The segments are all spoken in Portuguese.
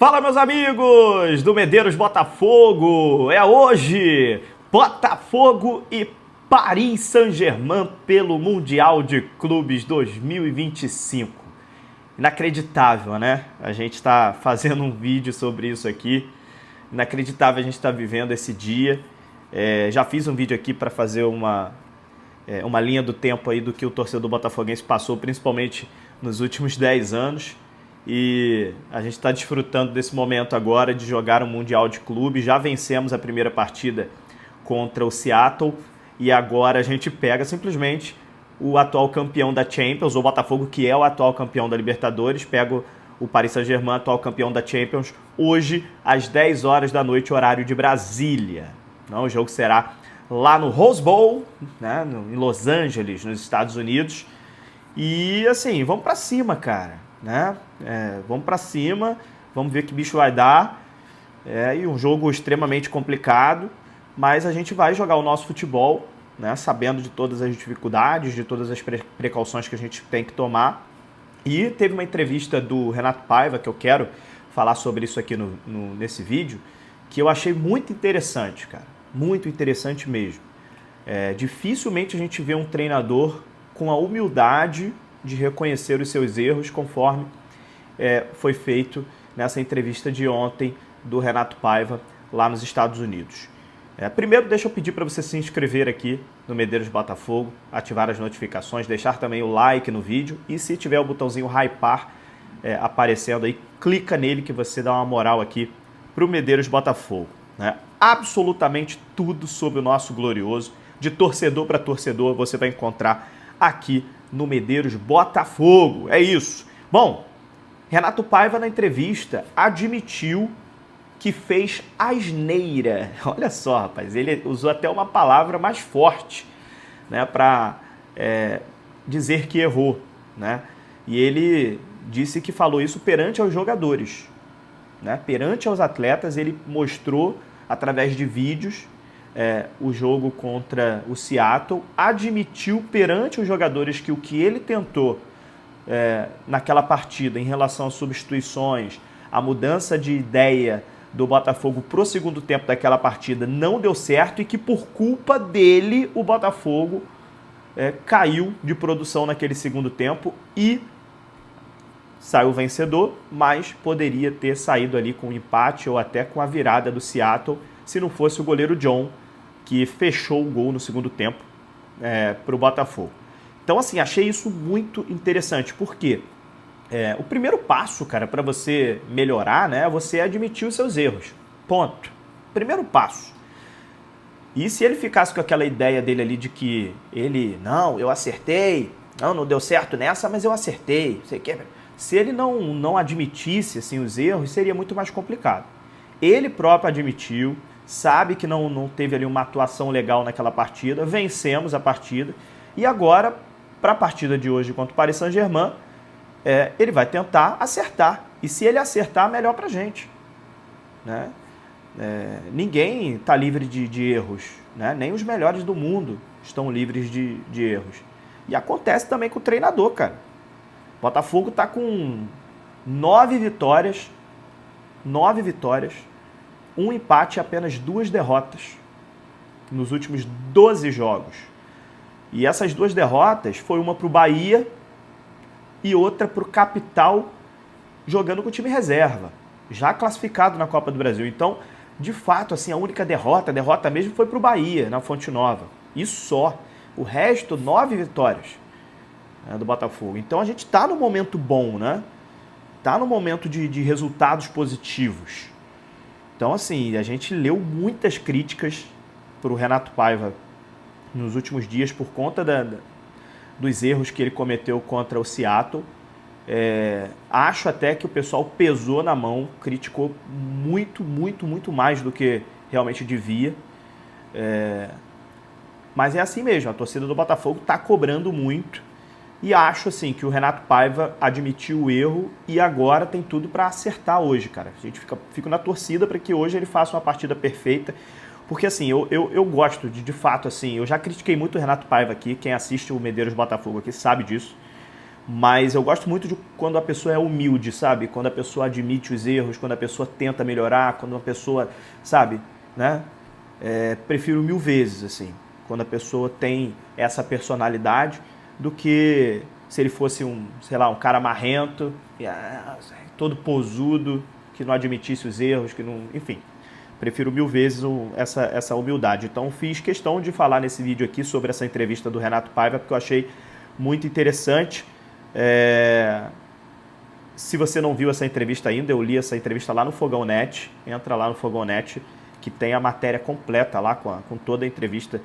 Fala, meus amigos do Medeiros Botafogo! É hoje Botafogo e Paris Saint-Germain pelo Mundial de Clubes 2025. Inacreditável, né? A gente está fazendo um vídeo sobre isso aqui. Inacreditável a gente estar vivendo esse dia. Já fiz um vídeo aqui para fazer uma linha do tempo aí do que o torcedor botafoguense passou, principalmente nos últimos 10 anos. E a gente está desfrutando desse momento agora de jogar um Mundial de Clubes. Já vencemos a primeira partida contra o Seattle e agora a gente pega simplesmente o atual campeão da Champions, o Botafogo, que é o atual campeão da Libertadores, pega o Paris Saint-Germain, atual campeão da Champions, hoje às 10 horas da noite, horário de Brasília. O jogo será lá no Rose Bowl, né, em Los Angeles, nos Estados Unidos. E assim, vamos pra cima, cara, né? Vamos pra cima, vamos ver que bicho vai dar. E um jogo extremamente complicado, mas a gente vai jogar o nosso futebol, né, sabendo de todas as dificuldades, de todas as precauções que a gente tem que tomar. E teve uma entrevista do Renato Paiva, que eu quero falar sobre isso aqui nesse vídeo, que eu achei muito interessante, cara. Muito interessante mesmo. Dificilmente a gente vê um treinador com a humildade de reconhecer os seus erros, conforme foi feito nessa entrevista de ontem do Renato Paiva lá nos Estados Unidos. Primeiro, deixa eu pedir para você se inscrever aqui no Medeiros Botafogo, ativar as notificações, deixar também o like no vídeo e se tiver o botãozinho hypar aparecendo aí, clica nele que você dá uma moral aqui para o Medeiros Botafogo, né? Absolutamente tudo sobre o nosso glorioso, de torcedor para torcedor, você vai encontrar aqui no Medeiros Botafogo. É isso. Bom, Renato Paiva na entrevista admitiu que fez asneira. Olha só, rapaz, ele usou até uma palavra mais forte, né, para dizer que errou, né? E ele disse que falou isso perante aos jogadores, né? Perante aos atletas, ele mostrou através de vídeos o jogo contra o Seattle, admitiu perante os jogadores que o que ele tentou naquela partida em relação às substituições, a mudança de ideia do Botafogo pro segundo tempo daquela partida não deu certo e que por culpa dele o Botafogo caiu de produção naquele segundo tempo e saiu vencedor, mas poderia ter saído ali com um empate ou até com a virada do Seattle se não fosse o goleiro John, que fechou o gol no segundo tempo para o Botafogo. Então, assim, achei isso muito interessante, porque o primeiro passo, cara, para você melhorar, né, é você admitir os seus erros. Ponto. Primeiro passo. E se ele ficasse com aquela ideia dele ali de que eu acertei, não deu certo nessa, mas eu acertei, sei que. Se ele não admitisse assim, os erros, seria muito mais complicado. Ele próprio admitiu, sabe que não teve ali uma atuação legal naquela partida, vencemos a partida, e agora, para a partida de hoje contra o Paris Saint-Germain, ele vai tentar acertar. E se ele acertar, melhor para a gente, né? Ninguém está livre de erros, né? Nem os melhores do mundo estão livres de erros. E acontece também com o treinador, cara. O Botafogo está com 9 vitórias, um empate e apenas 2 derrotas nos últimos 12 jogos. E essas 2 derrotas foi uma para o Bahia e outra para o Capital, jogando com o time reserva, já classificado na Copa do Brasil. Então, de fato, assim, a única derrota mesmo foi para o Bahia, na Fonte Nova. E só. O resto, 9 vitórias do Botafogo. Então, a gente está num momento bom, né? Está num momento de resultados positivos. Então, assim, a gente leu muitas críticas para o Renato Paiva nos últimos dias por conta dos erros que ele cometeu contra o Seattle. Acho até que o pessoal pesou na mão, criticou muito, muito, muito mais do que realmente devia. Mas é assim mesmo, a torcida do Botafogo está cobrando muito. E acho assim que o Renato Paiva admitiu o erro e agora tem tudo para acertar hoje, cara. A gente fica na torcida para que hoje ele faça uma partida perfeita. Porque assim, eu gosto de fato, assim, eu já critiquei muito o Renato Paiva aqui, quem assiste o Medeiros Botafogo aqui sabe disso. Mas eu gosto muito de quando a pessoa é humilde, sabe? Quando a pessoa admite os erros, quando a pessoa tenta melhorar, quando a pessoa, sabe, né? Prefiro 1000 vezes, assim, quando a pessoa tem essa personalidade, do que se ele fosse sei lá, um cara marrento, todo posudo, que não admitisse os erros, que não, enfim. Prefiro 1000 vezes essa humildade. Então fiz questão de falar nesse vídeo aqui sobre essa entrevista do Renato Paiva, porque eu achei muito interessante. Se você não viu essa entrevista ainda, eu li essa entrevista lá no Fogão Net. Entra lá no Fogão Net, que tem a matéria completa lá com toda a entrevista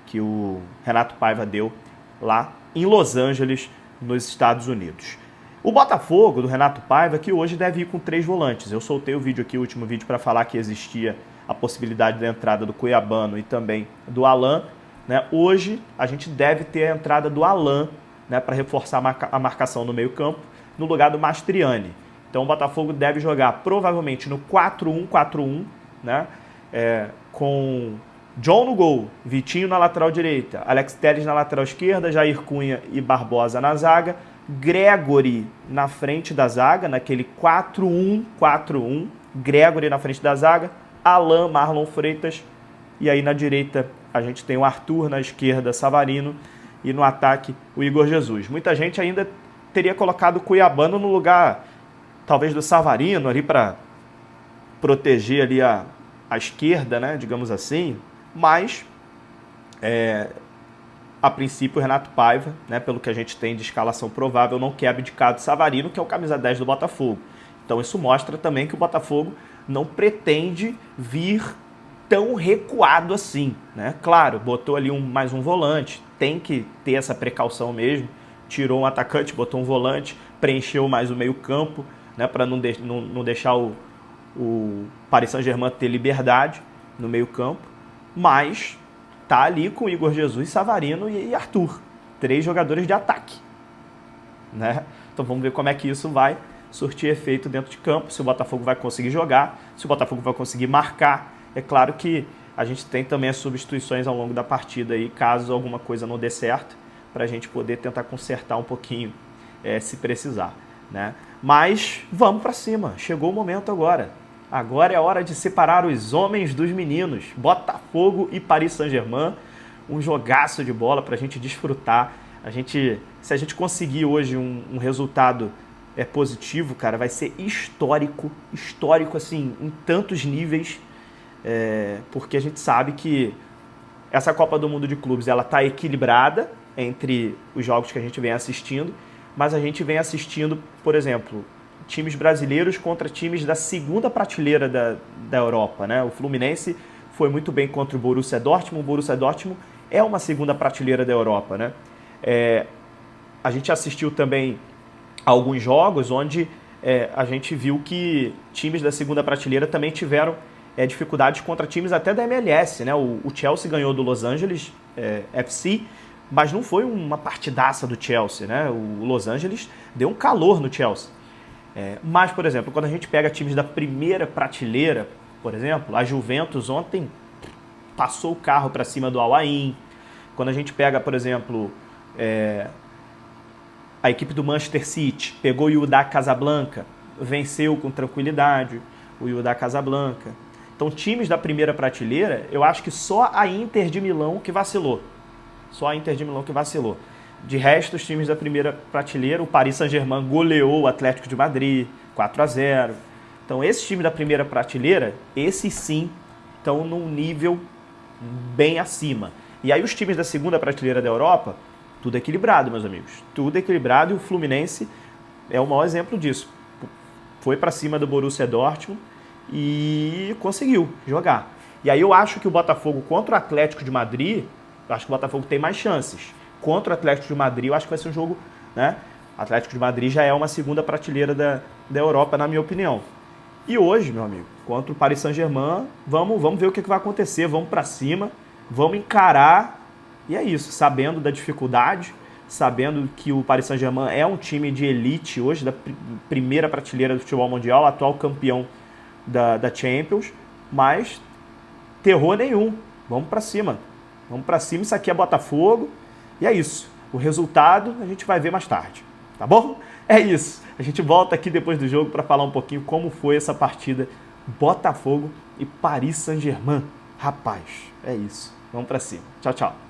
que o Renato Paiva deu lá em Los Angeles, nos Estados Unidos. O Botafogo do Renato Paiva, que hoje deve ir com 3 volantes. Eu soltei o vídeo aqui, o último vídeo, para falar que existia a possibilidade da entrada do Cuiabano e também do Alan, né? Hoje a gente deve ter a entrada do Alan, né, para reforçar a marcação no meio-campo, no lugar do Mastriani. Então o Botafogo deve jogar provavelmente no 4-1-4-1, né, com John no gol, Vitinho na lateral direita, Alex Telles na lateral esquerda, Jair Cunha e Barbosa na zaga, Gregory na frente da zaga, naquele 4-1-4-1, Gregory na frente da zaga, Alan, Marlon Freitas, e aí na direita a gente tem o Arthur, na esquerda Savarino, e no ataque o Igor Jesus. Muita gente ainda teria colocado o Cuiabano no lugar, talvez, do Savarino, ali para proteger ali a esquerda, né, digamos assim, mas a princípio o Renato Paiva, né, pelo que a gente tem de escalação provável, não quer abdicar do Savarino, que é o camisa 10 do Botafogo. Então isso mostra também que o Botafogo não pretende vir tão recuado assim, né? Claro, botou ali mais um volante, tem que ter essa precaução mesmo, tirou um atacante, botou um volante, preencheu mais o meio campo, né, para não deixar o Paris Saint-Germain ter liberdade no meio campo, mas tá ali com Igor Jesus, Savarino e Arthur, 3 jogadores de ataque, né? Então vamos ver como é que isso vai surtir efeito dentro de campo, se o Botafogo vai conseguir jogar, se o Botafogo vai conseguir marcar. É claro que a gente tem também as substituições ao longo da partida aí, caso alguma coisa não dê certo, para a gente poder tentar consertar um pouquinho, se precisar, né? Mas vamos para cima, chegou o momento agora. Agora é a hora de separar os homens dos meninos. Botafogo e Paris Saint-Germain, um jogaço de bola para a gente desfrutar. Se a gente conseguir hoje um resultado positivo, cara, vai ser histórico assim, em tantos níveis, porque a gente sabe que essa Copa do Mundo de Clubes, ela está equilibrada entre os jogos que a gente vem assistindo, mas a gente vem assistindo, por exemplo, times brasileiros contra times da segunda prateleira da Europa, né? O Fluminense foi muito bem contra o Borussia Dortmund. O Borussia Dortmund é uma segunda prateleira da Europa, né? A gente assistiu também a alguns jogos onde a gente viu que times da segunda prateleira também tiveram dificuldades contra times até da MLS, né? O Chelsea ganhou do Los Angeles FC, mas não foi uma partidaça do Chelsea, né? O Los Angeles deu um calor no Chelsea. Mas, por exemplo, quando a gente pega times da primeira prateleira, por exemplo, a Juventus ontem passou o carro para cima do Al Ain. Quando a gente pega, por exemplo, a equipe do Manchester City, pegou o Wydad Casablanca, venceu com tranquilidade o Wydad Casablanca. Então, times da primeira prateleira, eu acho que só a Inter de Milão que vacilou. De resto, os times da primeira prateleira, o Paris Saint-Germain goleou o Atlético de Madrid, 4-0. Então, esses times da primeira prateleira, esses sim, estão num nível bem acima. E aí os times da segunda prateleira da Europa, tudo equilibrado, meus amigos. Tudo equilibrado, e o Fluminense é o maior exemplo disso. Foi para cima do Borussia Dortmund e conseguiu jogar. E aí eu acho que o Botafogo contra o Atlético de Madrid, eu acho que o Botafogo tem mais chances. Contra o Atlético de Madrid, eu acho que vai ser um jogo, né? O Atlético de Madrid já é uma segunda prateleira da Europa, na minha opinião. E hoje, meu amigo, contra o Paris Saint-Germain, vamos ver o que vai acontecer, vamos para cima, vamos encarar, e é isso, sabendo da dificuldade, sabendo que o Paris Saint-Germain é um time de elite hoje, da primeira prateleira do futebol mundial, atual campeão da Champions, mas terror nenhum, vamos para cima, isso aqui é Botafogo, e é isso, o resultado a gente vai ver mais tarde. tá bom? É isso. A gente volta aqui depois do jogo para falar um pouquinho como foi essa partida Botafogo e Paris Saint-Germain. Rapaz, é isso. Vamos para cima. Tchau, tchau.